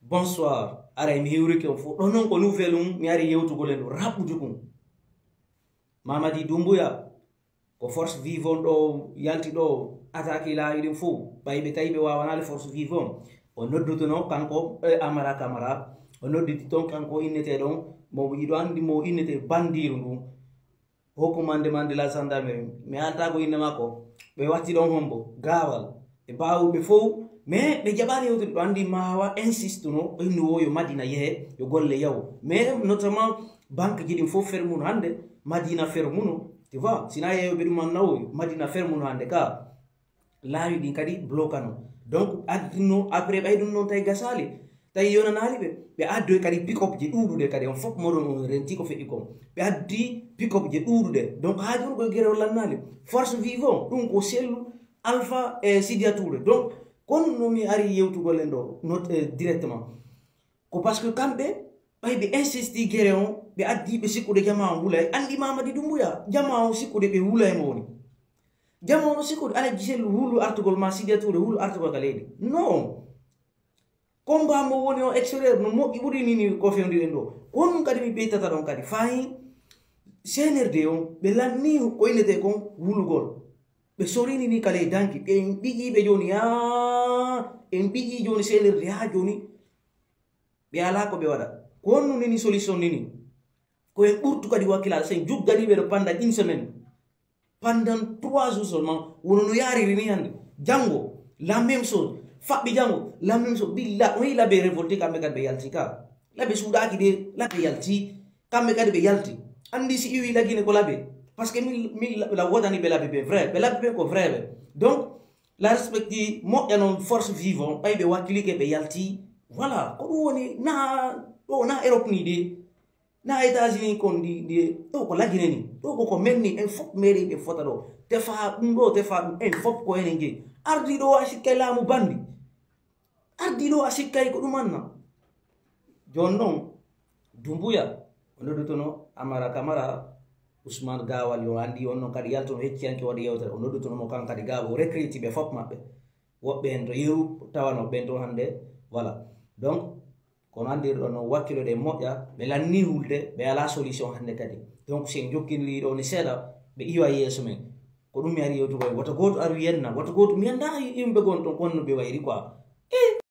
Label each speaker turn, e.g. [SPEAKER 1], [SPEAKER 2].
[SPEAKER 1] Bonsoir. Ara mi hiwri ke fo do non ko nouvelle mi ari yewtugo len rabudu kum. Mamadi Doumbouya ko force vivant do yalti do attaque la yidin fo baybe taybe wawana force vivant o nodduto no kanko Amara Camara o nodditi ton kanko innete don mo yido andi mo innete bandiru dum ho commandement de la gendarmerie mi alta go inna mako be watti don hombo gawal e bawo be fo mais be jabari yoto do andi mawa insiste no inni woyo Madina yehe yo golle yaw mais notamment banque jidin fo fermuno hande Madina fermuno tu vois sina yeyo be dum nawo Madina fermuno hande ka laawi din kadi blokano donc adino après bay dum non tay gasali tay yona nali be addo kadi pick up je duudude kadi on fop modon renti ko fedi ko be addi pick up je duudude donc haajur go gere wala nali force vivant dum ko sellu alpha et Sidia Touré donc kon no mi ari yewtugo len do not directement ko parce que kambe bay be insisti gere on be addi be sikude jama wulay andi Mamadi Doumbouya jama on sikude be wulay mo woni jama on sikude ala gisel wulu article ma Sidia Touré wulu article galedi non combat mo woni on extérieur no mo ibudi ni ko fendi ndo kon kadi mi betata don kadi fayi CNRD on be lanni ko inete kon wulugol be sorini ni kale danki be bigi be joni en bigi joni CNRD ha joni be ala ko be wada kon ni solution ni ko en burtu kadi wakila sen juggani be pendant une semaine pendant 3 jours seulement wono no yari ni hande jango la même chose fabbi jango la même chose billa on ila be révolté kambe kadi be yalti ka labe suudaki de labe yalti kambe kadi be yalti andi si iwi lagine ko labe parce que mi la wodani be labe be vrai be labe be ko vrai be donc la respecti mo yanon force vivant ay be wakili ke be yalti voilà ko woni na o na Europe ni de na États-Unis kon di to ko lagine ni to ko menni en fop meri be fotado te fa ndo te fa en fop ko enengi ardi do asikela mu bandi ardi do asikai ko dumanna jonnon Doumbouya ondo dutono Amara Camara Ousmane Gawal yo andi onno kadi yalto heccianke wadi yewtere ondo dutono mo kan kadi gawo recruti be fop mabbe wobbe en to yeru tawano bento hande voilà donc kono andi no wakkilo de moƴƴa be lanni hulde be ala solution hande kadi donc sen jokkin li do ni seda be iwa yeso men ko dum mi ari yewtugo woto goto aru yenna woto goto mi anda yimbe gon ton konno be wayri quoi